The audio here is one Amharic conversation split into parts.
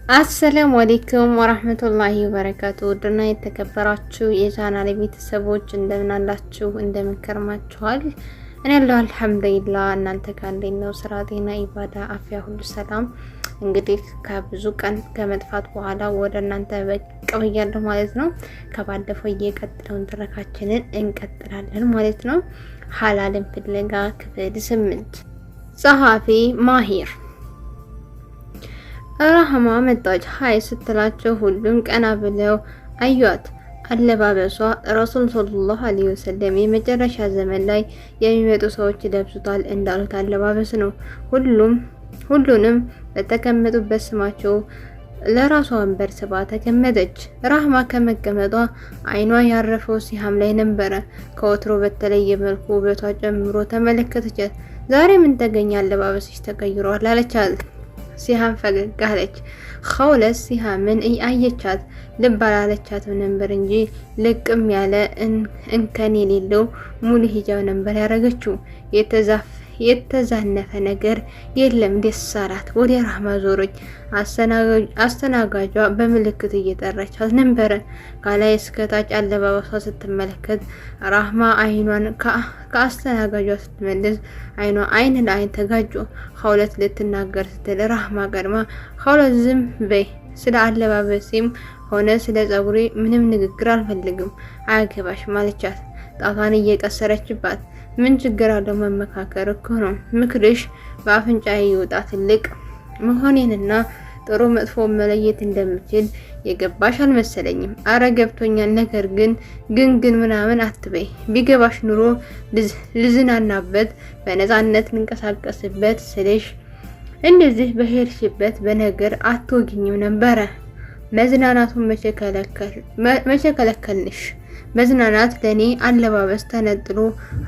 አሰላሙ አለይኩም ወራህመቱላሂ ወበረካቱ። ውድና የተከበራችሁ የቻናሌ ቤተሰቦች እንደምን አላችሁ? እንደምን ከርማችኋል? እኔ ያለው አልሐምዱሊላህ። እናንተ ካንዴ ነው? ስራ፣ ጤና፣ ኢባዳ፣ አፍያ ሁሉ ሰላም። እንግዲህ ከብዙ ቀን ከመጥፋት በኋላ ወደ እናንተ ብቅ ብያለሁ ማለት ነው። ከባለፈው የቀጥለውን ትረካችንን እንቀጥላለን ማለት ነው። ሐላልን ፍለጋ ክፍል 8። ጸሐፊ ማሂር። ራህማ መጣች። ሀይ ስትላቸው ሁሉም ቀና ብለው አዩት። አለባበሷ ረሱል ሰለላሁ ዐለይሂ ወሰለም የመጨረሻ ዘመን ላይ የሚመጡ ሰዎች ይለብሱታል እንዳሉት አለባበስ ነው። ሁሉንም በተቀመጡበት ስማቸው ለራሷ ወንበር ስባ ተቀመጠች። ራህማ ከመቀመጧ አይኗ ያረፈው ሲሃም ላይ ነበረ። ከወትሮ በተለየ መልኩ ውበቷ ጨምሮ ተመለከተቻት። ዛሬ ምን ተገኘ? አለባበስሽ ተቀይሯል አለቻት። ሲሃም ፈገግ አለች። ኸውለት ሲሃምን አየቻት። ልብ አላለቻትም ነበር እንጂ ልቅም ያለ እንከን የሌለው ሙሉ ሂጃብ ነበር ያረገችው። የተዛነፈ ነገር የለም። ደስ አላት። ወደ ራህማ ዞረች። አስተናጋጇ በምልክት እየጠራቻት ነበረ። ከላይ እስከታች አለባበሷ ስትመለከት ራህማ አይኗን ከአስተናጋጇ ስትመልስ አይን ለአይን ተጋጩ። ኸውለት ልትናገር ስትል ራህማ ቀድማ ኸውለት ዝም በይ፣ ስለ አለባበሴም ሆነ ስለ ጸጉሬ ምንም ንግግር አልፈልግም፣ አያገባሽም አለቻት። ጣቷን እየቀሰረችባት ምን ችግር አለው? መመካከር እኮ ነው። ምክርሽ በአፍንጫዬ ይወጣ። ትልቅ መሆኔንና ጥሩ መጥፎ መለየት እንደምችል የገባሽ አልመሰለኝም። አረ ገብቶኛል። ነገር ግን ምናምን አትበይ። ቢገባሽ ኑሮ ልዝናናበት፣ በነፃነት ልንቀሳቀስበት ስልሽ እንደዚህ በሄድሽበት በነገር አትወግኝም ነበረ። መዝናናቱን መቼ ከለከልንሽ? መዝናናት ለኔ አለባበስ ተነጥሎ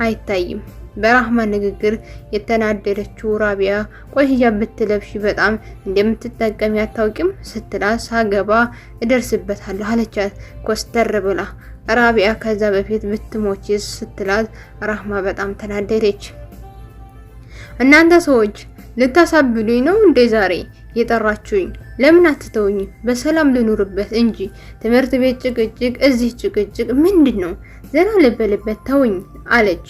አይታይም። በራህማ ንግግር የተናደደችው ራቢያ ቆይ ሂጃብ ብትለብሺ በጣም እንደምትጠቀሚ አታውቂም ስትላት ሳገባ እደርስበታለሁ አለቻት ኮስተር ብላ። ራቢያ ከዛ በፊት ብትሞቺስ ስትላት ራህማ በጣም ተናደደች። እናንተ ሰዎች ልታሳብሉኝ ነው እንዴ ዛሬ የጠራችሁኝ? ለምን አትተውኝ? በሰላም ልኑርበት እንጂ ትምህርት ቤት ጭቅጭቅ፣ እዚህ ጭቅጭቅ ምንድነው? ዘና ልበልበት ተውኝ አለች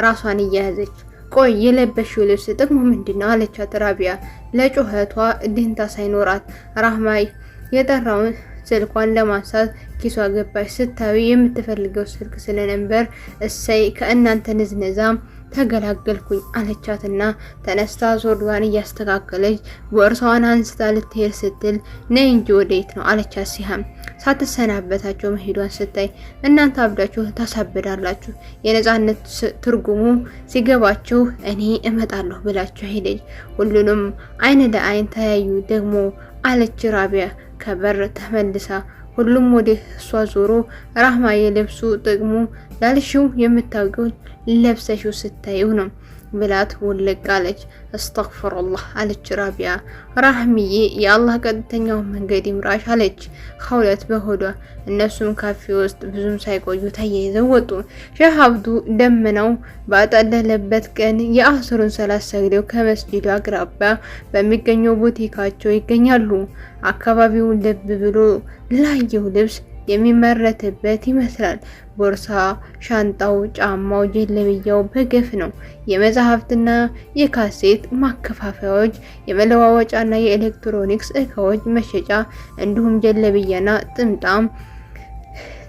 ራሷን እያያዘች። ቆይ የለበሽው ልብስ ጥቅሙ ምንድነው? አለቻት ራቢያ ለጩኸቷ ድንታ ሳይኖራት። ራህማ የጠራውን ስልኳን ለማንሳት ኪሷ ገባች። ስታዊ የምትፈልገው ስልክ ስለነበር እሰይ ከእናንተ ንዝነዛም ተገላገልኩኝ አለቻትና ተነስታ ዞርዋን እያስተካከለች ቦርሳዋን አንስታ ልትሄድ ስትል ነይ እንጂ ወዴት ነው አለቻት። ሲሃም ሳትሰናበታቸው መሄዷን ስታይ እናንተ አብዳችሁ ታሳብዳላችሁ፣ የነጻነት ትርጉሙ ሲገባችሁ እኔ እመጣለሁ ብላችሁ ሄደች። ሁሉንም አይን ለአይን ተያዩ ደግሞ አለች ራቢያ ከበር ተመልሳ። ሁሉም ወደ እሷ ዞሮ ራህማ የልብሱ ጥቅሙ ላልሽው የምታውቀው ለብሰሽው ስታዩ ነው ብላት ወለቅ አለች። አስተግፍሩላህ አለች ራቢያ። ራህሚዬ የአላህ ቀጥተኛው መንገድ ይምራሽ አለች ኸውለት በሆዷ። እነሱም ካፌ ውስጥ ብዙም ሳይቆዩ ተያይዘው ወጡ። ሼህ አብዱ ደመናው ባጠለለበት ቀን የአስሩን ሰላት ሰግደው ከመስጂዱ አቅራቢያ በሚገኘው ቡቲካቸው ይገኛሉ። አካባቢው ልብ ብሎ ላየው ልብስ የሚመረትበት ይመስላል። ቦርሳ፣ ሻንጣው፣ ጫማው፣ ጀለብያው በገፍ ነው። የመጽሐፍትና የካሴት ማከፋፈያዎች፣ የመለዋወጫና የኤሌክትሮኒክስ እቃዎች መሸጫ እንዲሁም ጀለብያና ጥምጣም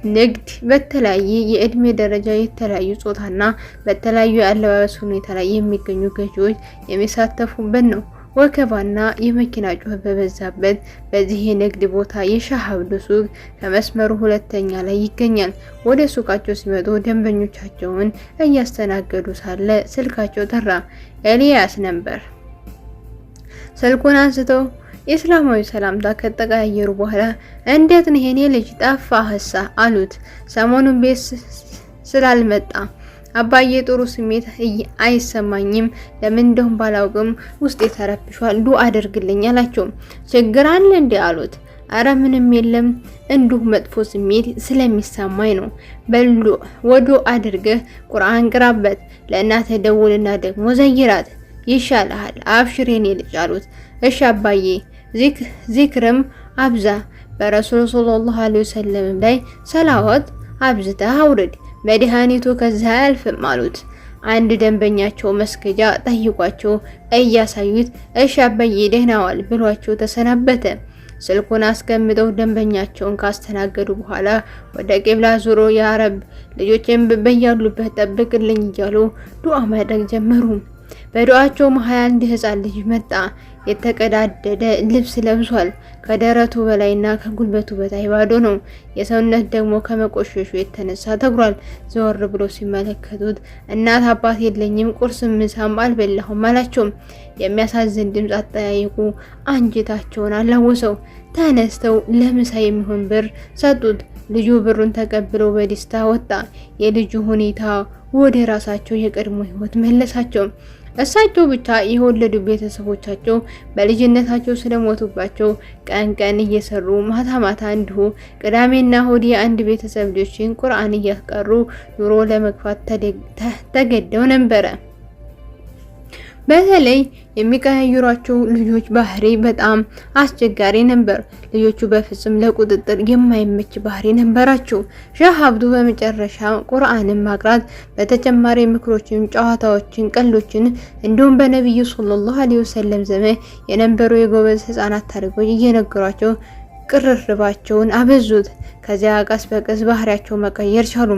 ንግድ በተለያየ የእድሜ ደረጃ የተለያዩ ጾታና በተለያዩ የአለባበስ ሁኔታ ላይ የሚገኙ ገዢዎች የሚሳተፉበት ነው። ወከባና የመኪና ጩኸት በበዛበት በዚህ የንግድ ቦታ የሼህ አብዱ ሱቅ ከመስመሩ ሁለተኛ ላይ ይገኛል። ወደ ሱቃቸው ሲመጡ ደንበኞቻቸውን እያስተናገዱ ሳለ ስልካቸው ጠራ። ኤልያስ ነበር። ስልኩን አንስተው የእስላማዊ ሰላምታ ከተቀያየሩ በኋላ እንዴት ነው የኔ ልጅ ጠፋህሳ አሉት። ሰሞኑን ቤት ስላልመጣ አባዬ ጥሩ ስሜት አይሰማኝም፣ ለምን እንደሆነ ባላውቅም ውስጤ ተረብሿል፣ ዱአ አድርግልኝ አላቸው። ችግር አለ እንዴ አሉት። አረ ምንም የለም እንዲሁ መጥፎ ስሜት ስለሚሰማኝ ነው። በሉ ወዶ አድርገህ ቁርአን ቅራበት፣ ለእናትህ ደውልና ደግሞ ዘይራት ይሻልሃል፣ አብሽር የኔ ልጅ አሉት። እሺ አባዬ ዚክርም አብዛ፣ በረሱል ሰለላሁ ዐለይሂ ወሰለም ላይ ሰላዋት አብዝተህ አውርድ፣ መድኃኒቱ ከዚህ አያልፍም አሉት። አንድ ደንበኛቸው መስገጃ ጠይቋቸው እያሳዩት እሺ አባዬ ደህና ዋል ብሏቸው ተሰናበተ። ስልኩን አስቀምጠው ደንበኛቸውን ካስተናገዱ በኋላ ወደ ቂብላ ዙሮ ያ ረብ ልጆቼን በያሉበት ጠብቅልኝ እያሉ ዱዓ ማድረግ ጀመሩ። በዱዓቸው መሃል አንድ ህፃን ልጅ መጣ። የተቀዳደደ ልብስ ለብሷል። ከደረቱ በላይና ከጉልበቱ በታይ ባዶ ነው። የሰውነት ደግሞ ከመቆሸሹ የተነሳ ተጉሯል። ዘወር ብሎ ሲመለከቱት እናት አባት የለኝም፣ ቁርስ ምሳም አልበላሁም አላቸው። የሚያሳዝን ድምፅ አጠያየቁ አንጀታቸውን አላወሰው። ተነስተው ለምሳ የሚሆን ብር ሰጡት። ልጁ ብሩን ተቀብሎ በደስታ ወጣ። የልጁ ሁኔታ ወደ ራሳቸው የቀድሞ ህይወት መለሳቸው። እሳቸው ብቻ የወለዱ ቤተሰቦቻቸው በልጅነታቸው ስለሞቱባቸው ቀን ቀን እየሰሩ ማታ ማታ እንዲሁ ቅዳሜና እሁድ የአንድ ቤተሰብ ልጆችን ቁርአን እያስቀሩ ኑሮ ለመግፋት ተገደው ነበረ። በተለይ የሚቀያየሯቸው ልጆች ባህሪ በጣም አስቸጋሪ ነበር። ልጆቹ በፍጹም ለቁጥጥር የማይመች ባህሪ ነበራቸው። ሼህ አብዱ በመጨረሻ ቁርአንን ማቅራት በተጨማሪ ምክሮችን፣ ጨዋታዎችን፣ ቀልዶችን እንዲሁም በነብዩ ሰለላሁ ዐለይሂ ወሰለም ዘመን የነበሩ የጎበዝ ህፃናት ታሪኮች እየነገሯቸው ቅርርባቸውን አበዙት። ከዚያ ቀስ በቀስ ባህሪያቸው መቀየር ቻሉ።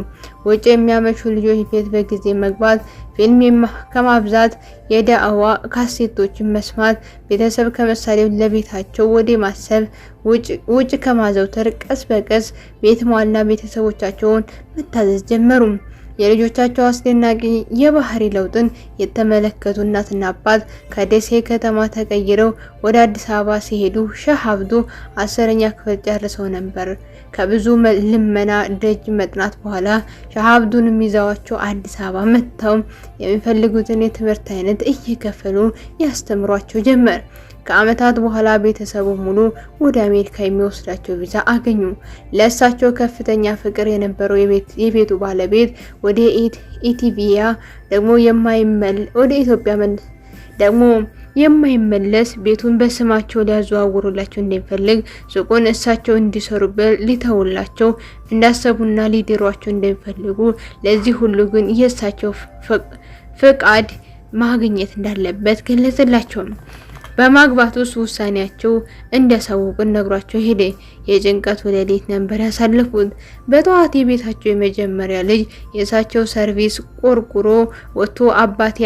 ውጭ የሚያመሹ ልጆች ቤት በጊዜ መግባት፣ ፊልም ከማብዛት፣ የዳዕዋ ካሴቶችን መስማት፣ ቤተሰብ ከመሳሌው ለቤታቸው ወደ ማሰብ፣ ውጭ ከማዘውተር ቀስ በቀስ ቤት መዋልና ቤተሰቦቻቸውን መታዘዝ ጀመሩ። የልጆቻቸው አስደናቂ የባህሪ ለውጥን የተመለከቱ እናትና አባት ከደሴ ከተማ ተቀይረው ወደ አዲስ አበባ ሲሄዱ ሼህ አብዱ 10ኛ ክፍል ጨርሰው ነበር። ከብዙ ልመና ደጅ መጥናት በኋላ ሼህ አብዱንም ይዘዋቸው አዲስ አበባ መጥተው የሚፈልጉትን የትምህርት አይነት እየከፈሉ ያስተምሯቸው ጀመር። ከአመታት በኋላ ቤተሰቡ ሙሉ ወደ አሜሪካ የሚወስዳቸው ቪዛ አገኙ። ለእሳቸው ከፍተኛ ፍቅር የነበረው የቤቱ ባለቤት ወደ ኢትዮጵያ ደግሞ የማይመለስ ቤቱን በስማቸው ሊያዘዋውሩላቸው እንደሚፈልግ ሱቁን እሳቸው እንዲሰሩበት ሊተውላቸው እንዳሰቡና ሊድሯቸው እንደሚፈልጉ፣ ለዚህ ሁሉ ግን የእሳቸው ፍቃድ ማግኘት እንዳለበት ገለጸላቸው። በማግባት ውስጥ ውሳኔያቸው እንደሳወቁ ነግሯቸው ሄደ። የጭንቀት ሌሊት ነበር ያሳለፉት። በጠዋት የቤታቸው የመጀመሪያ ልጅ የእሳቸው ሰርቪስ ቆርቁሮ ወጥቶ አባት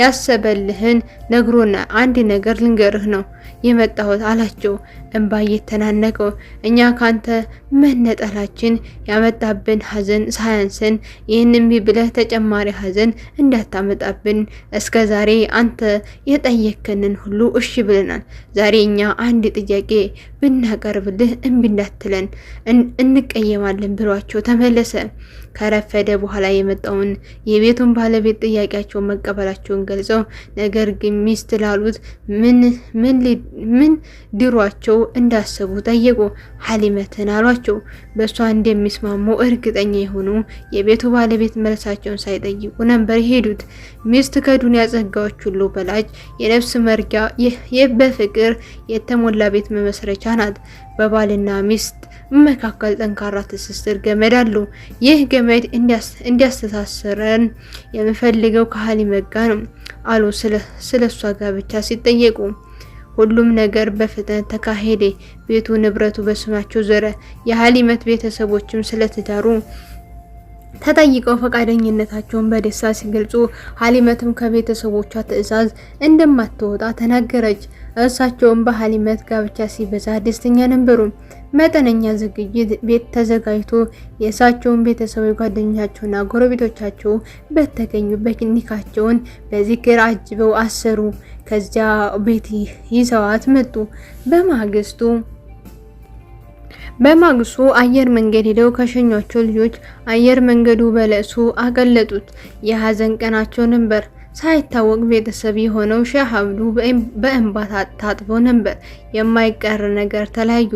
ያሰበልህን ነግሮና አንድ ነገር ልንገርህ ነው የመጣሁት አላቸው። እንባ እየተናነቀው እኛ ካንተ መነጠላችን ያመጣብን ሐዘን ሳያንሰን ይህንን ብለህ ተጨማሪ ሐዘን እንዳታመጣብን። እስከ ዛሬ አንተ የጠየከንን ሁሉ እሺ ብለናል። ዛሬ እኛ አንድ ጥያቄ ብናቀርብልህ እምቢ እንዳትለን እንቀየማለን ብሏቸው ተመለሰ። ከረፈደ በኋላ የመጣውን የቤቱን ባለቤት ጥያቄያቸውን መቀበላቸውን ገልጸው ነገር ግን ሚስት ላሉት ምን ድሯቸው እንዳሰቡ ጠየቁ። ሐሊመትን አሏቸው። በእሷ እንደሚስማሙ እርግጠኛ የሆኑ የቤቱ ባለቤት መልሳቸውን ሳይጠይቁ ነበር የሄዱት። ሚስት ከዱንያ ጸጋዎች ሁሉ በላጭ የነፍስ መርጊያ በፍቅር የተሞላ ቤት መመስረቻ ናት። በባልና ሚስት መካከል ጠንካራ ትስስር ገመድ አለው። ይህ ገመድ እንዲያስተሳስረን የምፈልገው ከሐሊመት ጋር ነው አሉ። ስለሷ ጋብቻ ሲጠየቁ ሁሉም ነገር በፍጥነት ተካሄደ። ቤቱ ንብረቱ በስማቸው ዞረ። የሐሊመት ቤተሰቦችም ስለትዳሩ ተጠይቀው ፈቃደኝነታቸውን በደስታ ሲገልጹ ሐሊመትም ከቤተሰቦቿ ትዕዛዝ እንደማትወጣ ተናገረች። እሳቸውም በሐሊመት ጋብቻ ሲበዛ ደስተኛ ነበሩ። መጠነኛ ዝግጅት ቤት ተዘጋጅቶ የእሳቸውን ቤተሰቦች ጓደኞቻቸውና ጎረቤቶቻቸው በተገኙበት ኒካቸውን በዚክር አጅበው አሰሩ። ከዚያ ቤት ይዘዋት መጡ። በማግስቱ አየር መንገድ ሄደው ከሸኟቸው ልጆች አየር መንገዱ በለቅሶ አቀለጡት። የሀዘን ቀናቸው ነበር። ሳይታወቅ ቤተሰብ የሆነው ሼህ አብዱ በእንባ ታጥቦ ነበር። የማይቀር ነገር ተለያዩ።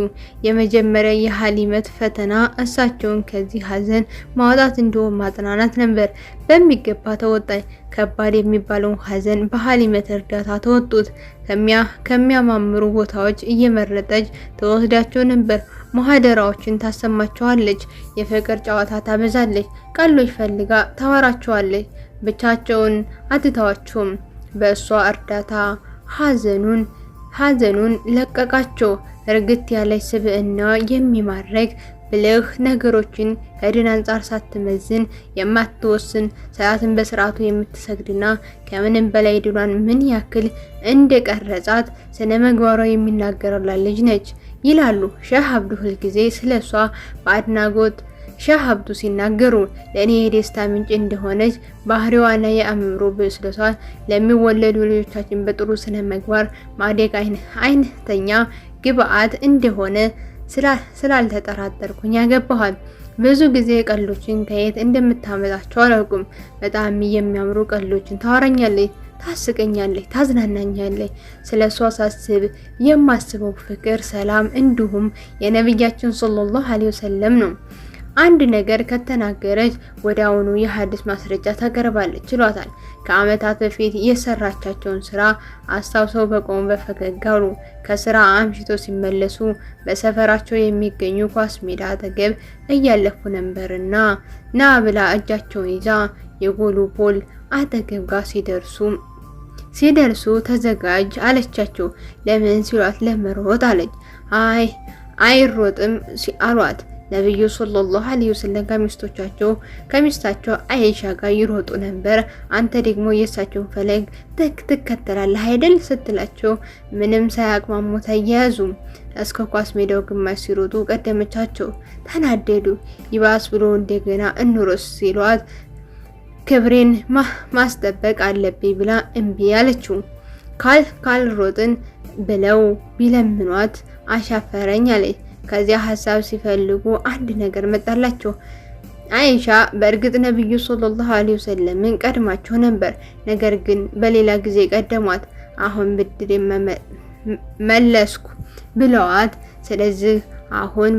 የመጀመሪያ የሀሊመት ፈተና እሳቸውን ከዚህ ሀዘን ማውጣት እንዲሁም ማጽናናት ነበር። በሚገባ ተወጣች። ከባድ የሚባለውን ሀዘን በሀሊመት እርዳታ ተወጡት። ከሚያማምሩ ቦታዎች እየመረጠች ተወስዳቸው ነበር። ማህደራዎችን ታሰማቸዋለች። የፍቅር ጨዋታ ታበዛለች። ቀሎች ፈልጋ ታወራቸዋለች። ብቻቸውን አትተዋቸውም። በእሷ እርዳታ ሀዘኑን ለቀቃቸው። እርግት ያለች ስብዕና የሚማርክ ብልህ፣ ነገሮችን ከድን አንጻር ሳትመዝን የማትወስን፣ ሰላትን በስርዓቱ የምትሰግድና ከምንም በላይ ድኗን ምን ያክል እንደቀረጻት ስነ ምግባሯ የሚናገርላት ልጅ ነች ይላሉ ሼህ አብዱ ሁልጊዜ ስለሷ በአድናቆት። ሼህ አብዱ ሲናገሩ ለእኔ የደስታ ምንጭ እንደሆነች ባህሪዋና የአእምሮ ብስለቷ ለሚወለዱ ልጆቻችን በጥሩ ስነ ምግባር ማደግ አይነተኛ ግብአት እንደሆነ ስላልተጠራጠርኩኝ ያገባኋል። ብዙ ጊዜ ቀሎችን ከየት እንደምታመጣቸው አላውቅም። በጣም የሚያምሩ ቀሎችን ታወራኛለች፣ ታስቀኛለች፣ ታዝናናኛለች። ስለሷ ሳስብ የማስበው ፍቅር፣ ሰላም እንዲሁም የነብያችን ሰለላሁ ዐለይሂ ወሰለም ነው። አንድ ነገር ከተናገረች ወዲያውኑ የሐዲስ ማስረጃ ታቀርባለች ችሏታል። ከዓመታት በፊት የሰራቻቸውን ስራ አስታውሰው በቆሙበት ፈገግ አሉ። ከስራ አምሽቶ ሲመለሱ በሰፈራቸው የሚገኙ ኳስ ሜዳ አጠገብ እያለፉ ነበርና ና ብላ እጃቸውን ይዛ የጎሉ ፖል አጠገብ ጋር ሲደርሱ ተዘጋጅ አለቻቸው። ለምን ሲሏት ለመሮጥ አለች። አይሮጥም አሏት። ነብዩ ሰለላሁ ዐለይሂ ወሰለም ከሚስታቸው አይሻ ጋር ይሮጡ ነበር። አንተ ደግሞ የእሳቸውን ፈለግ ትከተላለህ አይደል ስትላቸው ምንም ሳያቅማሙ ተያያዙ። እስከ ኳስ ሜዳው ግማሽ ሲሮጡ ቀደመቻቸው። ተናደዱ። ይባስ ብሎ እንደገና እንሮስ ሲሏት ክብሬን ማስጠበቅ አለብኝ ብላ እምቢ አለችው። ካልሮጥን ብለው ቢለምኗት አሻፈረኝ አለች። ከዚያ ሀሳብ ሲፈልጉ አንድ ነገር መጣላቸው። አይሻ በእርግጥ ነብዩ ሰለላሁ ዐለይሂ ወሰለምን ቀድማቸው ነበር፣ ነገር ግን በሌላ ጊዜ ቀደሟት። አሁን ብድር መለስኩ ብለዋት፣ ስለዚህ አሁን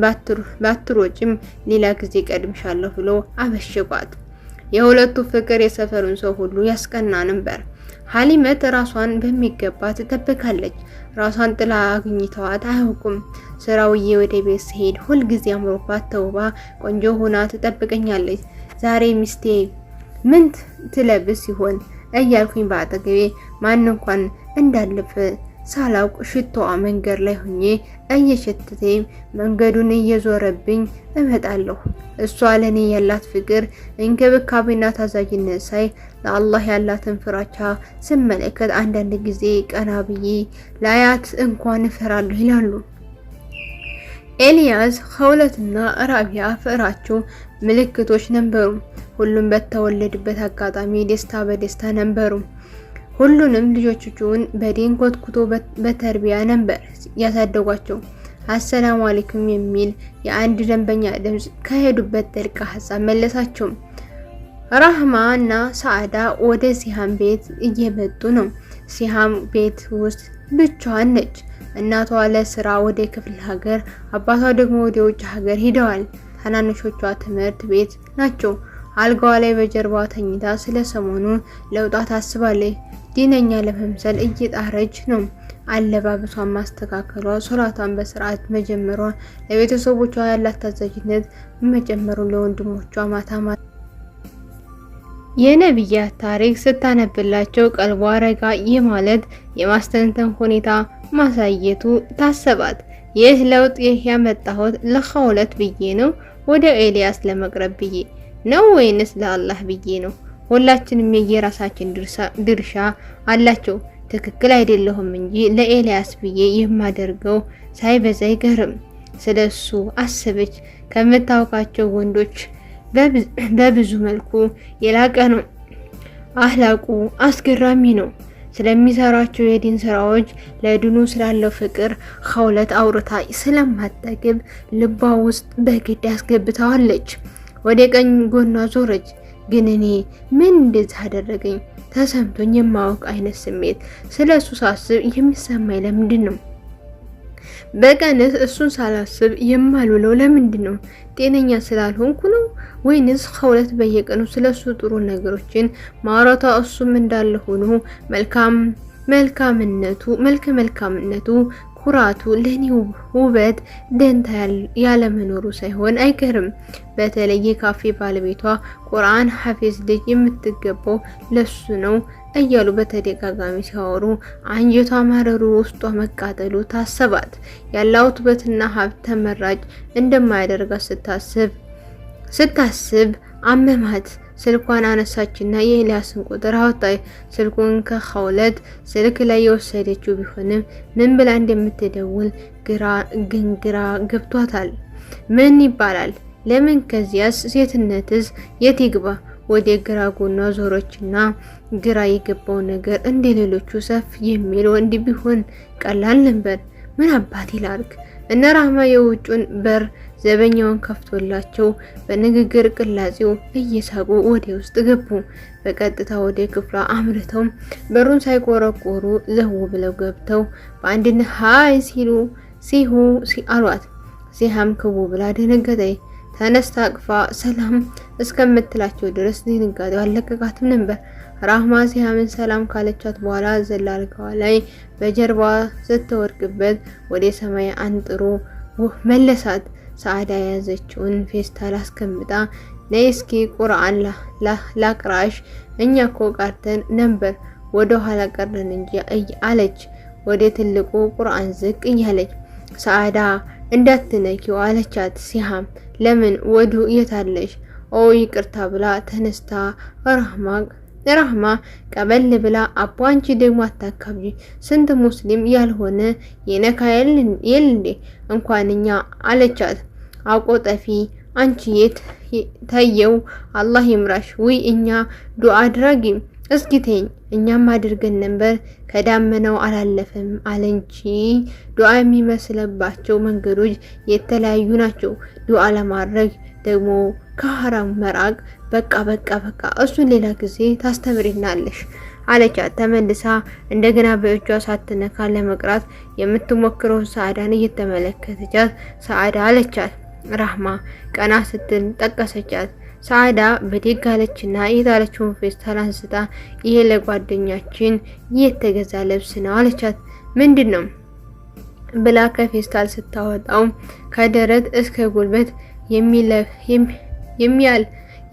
ባትሮጭም ሌላ ጊዜ ቀድምሻለሁ ብሎ አበሽቋት። የሁለቱ ፍቅር የሰፈሩን ሰው ሁሉ ያስቀና ነበር። ሀሊመት ራሷን በሚገባ ትጠብቃለች። ራሷን ጥላ አግኝተዋት አያውቁም። ስራውዬ ወደ ቤት ሲሄድ ሁልጊዜ አምሮባት ተውባ ቆንጆ ሆና ትጠብቀኛለች። ዛሬ ሚስቴ ምን ትለብስ ይሆን እያልኩኝ በአጠገቤ ማን እንኳን እንዳለፈ ሳላውቅ ሽቶዋ መንገድ ላይ ሆኜ እየሸተተኝ መንገዱን እየዞረብኝ እመጣለሁ። እሷ ለኔ ያላት ፍቅር፣ እንክብካቤና ታዛዥነት ሳይ ለአላህ ያላትን ፍራቻ ስመለከት አንዳንድ ጊዜ ቀና ብዬ ላያት እንኳን እፈራለሁ ይላሉ። ኤልያስ፣ ኸውለትና ራቢያ ፍቅራቸው ምልክቶች ነበሩ። ሁሉም በተወለዱበት አጋጣሚ ደስታ በደስታ ነበሩ። ሁሉንም ልጆቹን በዲን ኮትኩቶ በተርቢያ ነበር ያሳደጓቸው። አሰላሙ አለይኩም የሚል የአንድ ደንበኛ ድምጽ ከሄዱበት ጥልቅ ሀሳብ መለሳቸው። ራህማ እና ሰዓዳ ወደ ሲሃም ቤት እየመጡ ነው። ሲሃም ቤት ውስጥ ብቻዋን ነች። እናቷ ለስራ ወደ ክፍለ ሀገር፣ አባቷ ደግሞ ወደ ውጭ ሀገር ሄደዋል። ታናናሾቿ ትምህርት ቤት ናቸው። አልጋዋ ላይ በጀርባዋ ተኝታ ስለ ሰሞኑ ለውጣ ታስባለች። ዲነኛ ለመምሰል እየጣረች ነው። አለባበሷን ማስተካከሏ፣ ሶላቷን በስርዓት መጀመሯ፣ ለቤተሰቦቿ ያላት ታዛዥነት መጨመሩ፣ ለወንድሞቿ ማታ የነብያት ታሪክ ስታነብላቸው ቀልቧ ረጋ ማለት የማስተንተን ሁኔታ ማሳየቱ ታሰባት። ይህ ለውጥ ያመጣሁት ለኸውለት ብዬ ነው? ወደ ኤልያስ ለመቅረብ ብዬ ነው ወይንስ ለአላህ ብዬ ነው? ሁላችንም የየራሳችን ድርሻ አላቸው። ትክክል አይደለሁም እንጂ ለኤልያስ ብዬ የማደርገው ሳይበዛ አይገርም። ስለሱ አሰበች። ከምታውቃቸው ወንዶች በብዙ መልኩ የላቀ ነው። አህላቁ አስገራሚ ነው። ስለሚሰራቸው የዲን ስራዎች፣ ለድኑ ስላለው ፍቅር ኸውለት አውርታ ስለማጠግብ ልቧ ውስጥ በግድ አስገብታዋለች። ወደ ቀኝ ጎኗ ዞረች። ግን እኔ ምን እንደዚህ አደረገኝ? ተሰምቶኝ የማወቅ አይነት ስሜት። ስለሱ ሳስብ የሚሰማኝ ለምንድን ነው? በቀንስ እሱን ሳላስብ የማልውለው ለምንድን ነው? ጤነኛ ስላልሆንኩ ነው? ወይንስ ከሁለት በየቀኑ ስለሱ ጥሩ ነገሮችን ማውራቷ እሱም እንዳለ ሆኖ መልካምነቱ ኩራቱ ለኔ ውበት ደንታ ያለመኖሩ ሳይሆን አይቀርም። በተለይ የካፌ ባለቤቷ ቁርአን ሐፊዝ ልጅ የምትገባው ለሱ ነው እያሉ በተደጋጋሚ ሲያወሩ አንጀቷ ማረሩ፣ ውስጧ መቃጠሉ ታሰባት። ያላት ውበትና ሀብት ተመራጭ እንደማያደርጋት ስታስብ አመማት። ስልኳን አነሳችና የኤልያስን ቁጥር አወጣች። ስልኩን ከኸውለት ስልክ ላይ የወሰደችው ቢሆንም ምን ብላ እንደምትደውል ግራ ገብቷታል። ምን ይባላል? ለምን? ከዚያስ ሴትነትስ የት ይግባ? ወደ ግራ ጎኗ ዞሮችና ግራ የገባው ነገር እንደ ሌሎቹ ሰፍ የሚል ወንድ ቢሆን ቀላል ነበር። ምን አባት ይላርክ? እነ ራህማ የውጩን በር ዘበኛውን ከፍቶላቸው በንግግር ቅላጼው እየሳቁ ወደ ውስጥ ገቡ። በቀጥታ ወደ ክፍሏ አምርተው በሩን ሳይቆረቆሩ ዘው ብለው ገብተው በአንድነት ሃይ ሲሁ አሏት። ሲሃም ክቡ ብላ ደነገጠች። ተነስታ አቅፋ ሰላም እስከምትላቸው ድረስ ድንጋጤው አለቀቃትም ነበር። ራህማ ሲሃምን ሰላም ካለቻት በኋላ ዘላ አልጋዋ ላይ በጀርባዋ ስትወድቅበት ወደ ሰማይ አንጥሮ መለሳት። ሰዓዳ የያዘችውን ፌስታል አስቀምጣ ነይ እስኪ ቁርአን ላቅራሽ፣ እኛ እኮ ቀርተን ነበር ወደ ኋላ ቀረን እንጂ አለች ወደ ትልቁ ቁርአን ዝቅ እያለች። ሰዓዳ እንዳትነኪው አለቻት። ሲሃም ለምን ወዱ የታለሽ? ኦ ይቅርታ ብላ ተነስታ ራህማ ቀበል ብላ አቦ አንቺ ደግሞ አታካብጂ፣ ስንት ሙስሊም ያልሆነ የነካ የልንዴ እንኳንኛ አለቻት። አቆጠፊ አንቺ የት ታየው? አላህ ይምራሽ። ውይ እኛ ዱአ አድራጊ እስኪ ተይኝ፣ እኛም አድርገን ነበር ከዳመናው አላለፈም አለንቺ። ዱአ የሚመስለባቸው መንገዶች የተለያዩ ናቸው። ዱአ ለማድረግ ደግሞ ከሐራም መራቅ። በቃ እሱን ሌላ ጊዜ ታስተምሪናለሽ አለቻት። ተመልሳ እንደገና በእጇ ሳትነካ ለመቅራት የምትሞክረው ሰዓዳን እየተመለከተቻት ሰዓዳ አለቻት። ራህማ ቀና ስትል ጠቀሰቻት። ሰዓዳ በደግ አለችና የጣለችውን ፌስታል አንስታ ይሄ ለጓደኛችን የተገዛ ልብስ ነው አለቻት። ምንድን ነው ብላ ከፌስታል ስታወጣው ከደረት እስከ ጉልበት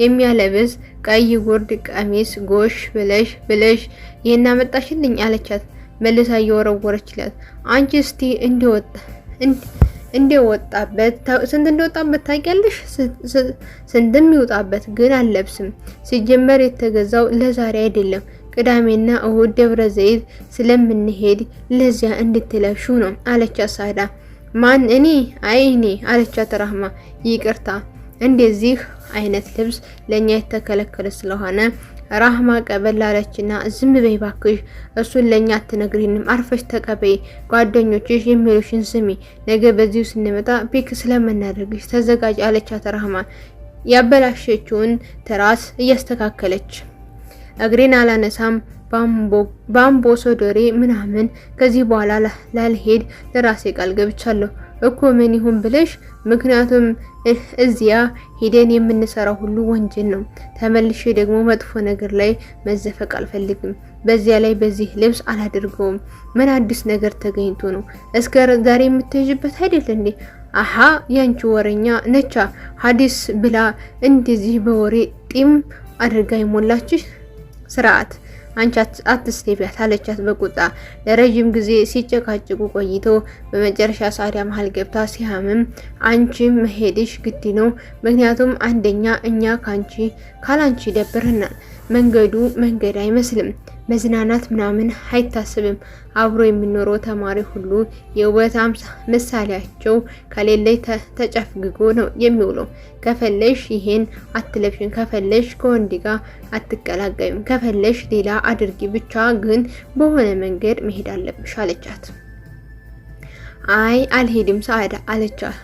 የሚያለብስ ቀይ ጉርድ ቀሚስ ጎሽ ብለሽ ይሄን አመጣሽልኝ አለቻት። መልሳ እየወረወረችላት አንቺ እስቲ እንደወጣበት ስንት እንደወጣበት ታውቂያለሽ? ስንት የሚወጣበት ግን አልለብስም። ሲጀመር የተገዛው ለዛሬ አይደለም፣ ቅዳሜና እሁድ ደብረ ዘይት ስለምንሄድ ለዚያ እንድትለብሹ ነው አለቻት ሳዳ። ማን እኔ? አይ እኔ አለቻት ራህማ። ይቅርታ እንደዚህ አይነት ልብስ ለኛ የተከለከለ ስለሆነ ራህማ ቀበል አለችና ዝም በይ ባክሽ፣ እሱን ለኛ አትነግሪንም፣ አርፈሽ ተቀበይ፣ ጓደኞችሽ የሚሉሽን ስሚ፣ ነገ በዚሁ ስንመጣ ፒክ ስለምናደርግሽ ተዘጋጅ አለቻት ራህማ ያበላሸችውን ትራስ እያስተካከለች። እግሬን አላነሳም ባምቦ ሶዶሬ ምናምን ከዚህ በኋላ ላልሄድ ለራሴ ቃል ገብቻለሁ እኮ ምን ይሁን ብለሽ? ምክንያቱም እዚያ ሄደን የምንሰራው ሁሉ ወንጀል ነው። ተመልሼ ደግሞ መጥፎ ነገር ላይ መዘፈቅ አልፈልግም። በዚያ ላይ በዚህ ልብስ አላደርገውም። ምን አዲስ ነገር ተገኝቶ ነው? እስከ ዛሬ የምትሄጅበት አይደል እንዴ? አሃ ያንቺ ወረኛ ነቻ ሐዲስ ብላ እንደዚህ በወሬ ጢም አድርጋ ይሞላችሽ። ስርዓት አንቺ አትስቴቢያት አለቻት በቁጣ። ለረጅም ጊዜ ሲጨቃጭቁ ቆይቶ በመጨረሻ ሳዲያ መሃል ገብታ ሲያምም አንቺ መሄድሽ ግድ ነው፣ ምክንያቱም አንደኛ እኛ ካላንቺ ደብረናል። መንገድ አይመስልም፣ መዝናናት ምናምን አይታስብም። አብሮ የሚኖረው ተማሪ ሁሉ የውበት ምሳሌያቸው ከሌለይ ተጨፍግጎ ነው የሚውለው። ከፈለሽ ይሄን አትለብሽን፣ ከፈለሽ ከወንድ ጋር አትቀላቀይም፣ ከፈለሽ ሌላ አድርጊ፣ ብቻ ግን በሆነ መንገድ መሄድ አለብሽ አለቻት። አይ አልሄድም ሰዓዳ አለቻት።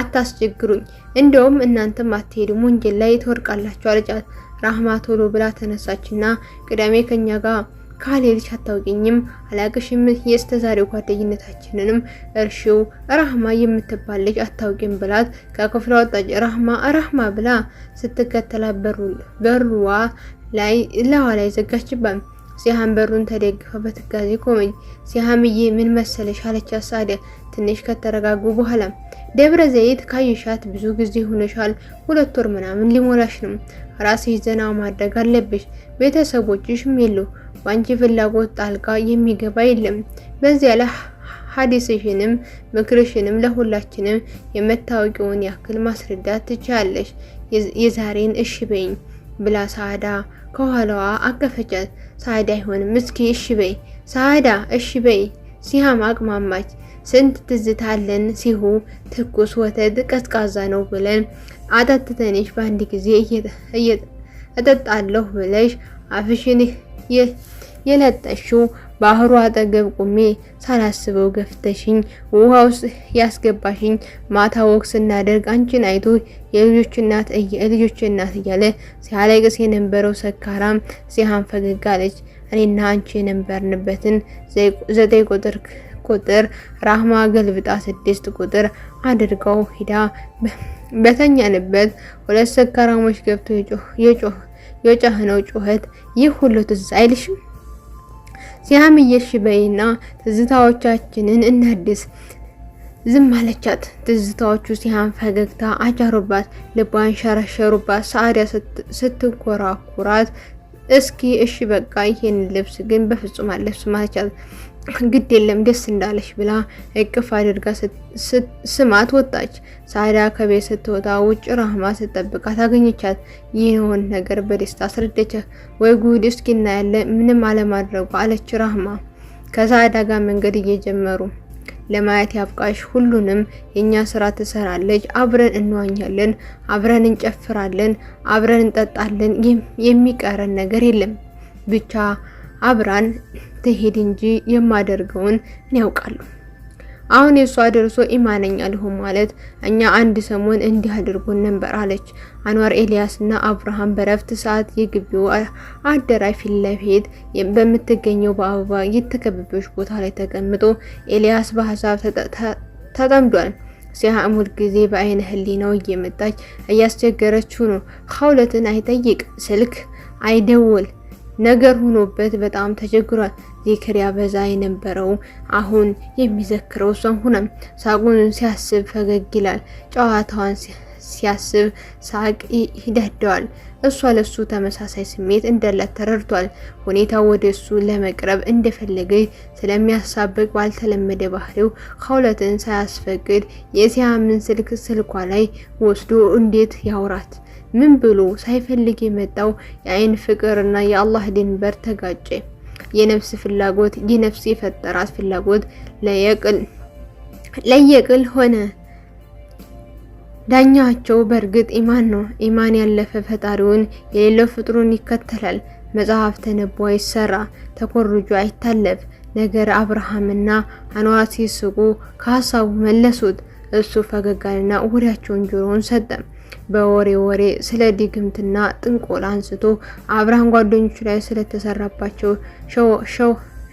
አታስቸግሩኝ፣ እንደውም እናንተም አትሄዱም ወንጀል ላይ ትወርቃላችሁ አለቻት። ራህማ ቶሎ ብላ ተነሳችና ቅዳሜ ከኛ ጋር ካልሄድሽ አታውቂኝም፣ አላቅሽም፣ የስተዛሬው ጓደኝነታችንንም እርሺው፣ ራህማ የምትባል ልጅ አታውቂም ብላት ከክፍሏ ወጣች። ራህማ ብላ ስትከተላት በሩዋ ላይ ዘጋችባት። ሲያም በሩን ተደግፋ በትካዜ ቆመች። ሲያምዬ ምን መሰለሽ አለቻት ሳዲያ ትንሽ ከተረጋጉ በኋላ። ደብረ ዘይት ካየሻት ብዙ ጊዜ ሆነሻል፣ 2 ወር ምናምን ሊሞላሽ ነው። ራስሽ ዘና ማድረግ አለብሽ። ቤተሰቦችሽም የሉ፣ ባንቺ ፍላጎት ጣልቃ የሚገባ የለም። በዚያ ላይ ሐዲስሽንም ምክርሽንም ለሁላችንም የምታውቂውን ያክል ማስረዳት ትችያለሽ። የዛሬን እሺ በይኝ ብላ ሳዳ ከኋላዋ አቀፈቻት። ሳዳ አይሆንም፣ እስኪ እሺ በይ ሳዳ እሺ በይ። ሲያም አቅማማች። ስንት ትዝታለን ሲሁ ትኩስ ወተት ቀዝቃዛ ነው ብለን አጠጥተንሽ በአንድ ጊዜ እጠጣለሁ ብለሽ አፍሽን የለጠሽው ባህሩ አጠገብ ቁሜ ሳላስበው ገፍተሽኝ ውሃ ውስጥ ያስገባሽኝ። ማታ ወክ ስናደርግ አንቺን አይቶ የልጆች እናት እያለ ሲያለቅስ የነበረው ሰካራም ሲያም ፈገግ አለች። እኔና አንቺ የነበርንበትን 9 ቁጥር ራህማ ገልብጣ 6 ቁጥር አድርገው ሂዳ በተኛንበት 2 ሰካራሞች ገብተው የጮህነው ጩኸት ይህ ሁሉ ትዝ አይልሽም? ሲያም እየሽ በይና ትዝታዎቻችንን እናድስ። ዝም አለቻት። ትዝታዎቹ ሲያም ፈገግታ አጫሩባት፣ ልቧን ሸረሸሩባት። ሳዲያ ስትኮራኩራት እስኪ እሺ በቃ ይሄን ልብስ ግን በፍጹም አለብስም አለቻት። ግድ የለም ደስ እንዳለሽ ብላ እቅፍ አድርጋ ስማት ወጣች። ሳዲያ ከቤት ስትወጣ ውጭ ራህማ ስትጠብቃት አገኘቻት። ይህን ነገር በደስታ አስረዳቻት። ወይ ጉድ እስኪ እናያለን ምንም አለማድረጓ አለች ራህማ። ከሳዲያ ጋር መንገድ እየጀመሩ ለማየት ያብቃሽ፣ ሁሉንም የኛ ስራ ትሰራለች፣ አብረን እንዋኛለን፣ አብረን እንጨፍራለን፣ አብረን እንጠጣለን፣ የሚቀረን ነገር የለም ብቻ አብራን ትሄድ እንጂ የማደርገውን እኔ ያውቃለሁ። አሁን የሷ ደርሶ ኢማነኛ ልሆን ማለት እኛ አንድ ሰሞን እንዲህ አድርጎን ነበር አለች። አንዋር ኤልያስና አብርሃም በረፍት ሰዓት የግቢው አዳራሽ ፊት ለፊት በምትገኘው በአበባ የተከበበች ቦታ ላይ ተቀምጦ ኤልያስ በሀሳብ ተጠምዷል። ሲያም ሁል ጊዜ በአይነ ህሊናው እየመጣች እያስቸገረችው ነው። ኸውለትን አይጠይቅ፣ ስልክ አይደውል ነገር ሆኖበት በጣም ተቸግሯል። ዚክር ያበዛ የነበረው አሁን የሚዘክረው እሷን ሆነ። ሳቁን ሲያስብ ፈገግ ይላል። ጨዋታዋን ሲያስብ ሳቅ ይደደዋል። እሷ ለሱ ተመሳሳይ ስሜት እንዳላት ተረድቷል። ሁኔታው ወደሱ ለመቅረብ እንደፈለገ ስለሚያሳብቅ ባልተለመደ ባህሪው ኸውለትን ሳያስፈቅድ የሲያምን ስልኳ ላይ ወስዶ እንዴት ያውራት? ምን ብሎ ሳይፈልግ የመጣው የአይን ፍቅርና የአላህ ድንበር ተጋጨ። የነፍስ ፍላጎት የነፍስ የፈጠራት ፍላጎት ለየቅል ሆነ። ዳኛቸው በእርግጥ ኢማን ነው። ኢማን ያለፈ ፈጣሪውን የሌለው ፍጥሩን ይከተላል። መጽሐፍ ተነቦ አይሰራ፣ ተኮርጆ አይታለፍ። ነገር አብርሃምና አንዋር ሲስቁ ከሀሳቡ መለሱት። እሱ ፈገጋልና ወሬያቸውን ጆሮውን ሰጠ። በወሬ ስለ ድግምትና ጥንቆላ አንስቶ አብርሃም ጓደኞቹ ላይ ስለተሰራባቸው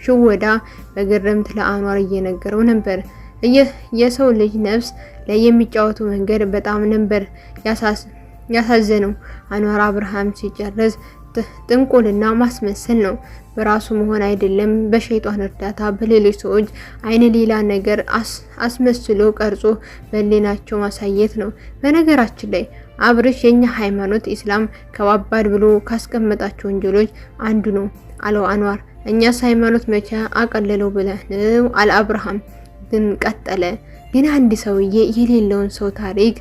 ሽወዳ በግርምት ለአንዋር እየነገረው ነበር። የሰው ልጅ ነፍስ ላይ የሚጫወቱ መንገድ በጣም ነበር ያሳዘነው። አንዋር አብርሃም ሲጨርስ ጥንቆልና ማስመሰል ነው፣ በራሱ መሆን አይደለም፣ በሸይጣን እርዳታ በሌሎች ሰዎች አይን ሌላ ነገር አስመስሎ ቀርጾ በሌናቸው ማሳየት ነው። በነገራችን ላይ አብርሽ የኛ ሃይማኖት ኢስላም ከባባድ ብሎ ካስቀመጣቸው ወንጀሎች አንዱ ነው አለው አንዋር። እኛስ ሃይማኖት መቼ አቀለለው ብለህ ነው አለ አብርሃም። ግን ቀጠለ። ግን አንድ ሰውዬ የሌለውን ሰው ታሪክ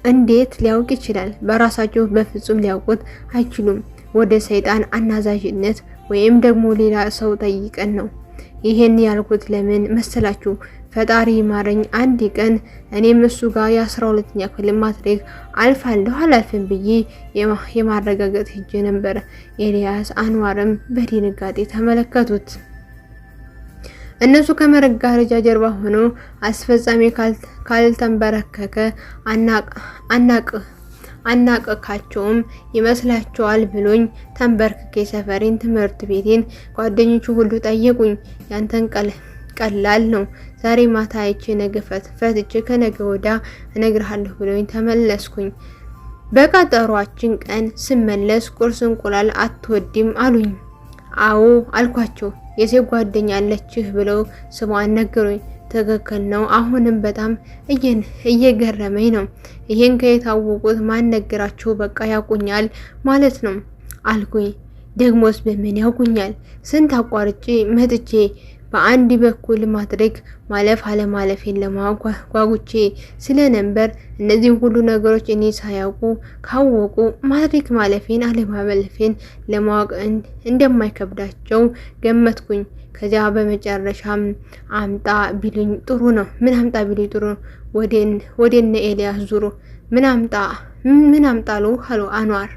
እንዴት ሊያውቅ ይችላል? በራሳቸው በፍጹም ሊያውቁት አይችሉም። ወደ ሰይጣን አናዛዥነት ወይም ደግሞ ሌላ ሰው ጠይቀን ነው። ይሄን ያልኩት ለምን መሰላችሁ? ፈጣሪ ማረኝ፣ አንድ ቀን እኔም እሱ ጋር የ12ኛ ክፍል ማትሪክ አልፋለሁ አላልፍም ብዬ የማረጋገጥ ሂጄ ነበር። ኤልያስ አንዋርም በድንጋጤ ተመለከቱት። እነሱ ከመጋረጃ ጀርባ ሆነው አስፈጻሚ ካልተንበረከከ አናቀካቸውም ይመስላቸዋል ብሎኝ ተንበርክኬ ሰፈሬን፣ ትምህርት ቤቴን፣ ጓደኞቹ ሁሉ ጠየቁኝ። ያንተን ቀላል ነው ዛሬ ማታ አይቼ ነገ ፈትቼ ከነገ ወዳ እነግርሃለሁ ብሎኝ ተመለስኩኝ። በቀጠሯችን ቀን ስመለስ ቁርስ እንቁላል አትወድም አሉኝ። አዎ አልኳቸው። የሴት ጓደኛ አለችህ ብለው ስሟን ነገሩኝ። ትክክል ነው። አሁንም በጣም እየገረመኝ ነው። ይሄን ከየታወቁት ማን ነገራቸው? በቃ ያውቁኛል ማለት ነው አልኩኝ። ደግሞስ በምን ያውቁኛል? ስንት አቋርጬ መጥቼ በአንድ በኩል ማድረግ ማለፍ አለማለፌን ለማጓጉቼ ስለነበር እነዚህ ሁሉ ነገሮች እኔ ሳያውቁ ካወቁ ማድረግ ማለፌን አለማለፌን ለማወቅ እንደማይከብዳቸው ገመትኩኝ። ከዚያ በመጨረሻም አምጣ ቢሉኝ ጥሩ ነው። ምን አምጣ ቢሉኝ ጥሩ ነው? ወደነ ኤልያስ ዙሩ። ምን አምጣሉ አሉ አንዋር።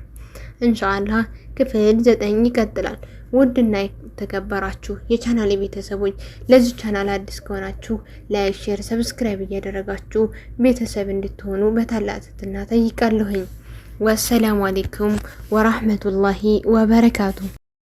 ኢንሻአላህ ክፍል 9 ይቀጥላል። ውድና የተከበራችሁ የቻናሌ ቤተሰቦች ለዚህ ቻናል አዲስ ከሆናችሁ ላይክ፣ ሼር፣ ሰብስክራይብ እያደረጋችሁ ቤተሰብ እንድትሆኑ በታላቅ ትህትና ጠይቃለሁኝ። ወሰላሙ አለይኩም ወራህመቱላሂ ወበረካቱ።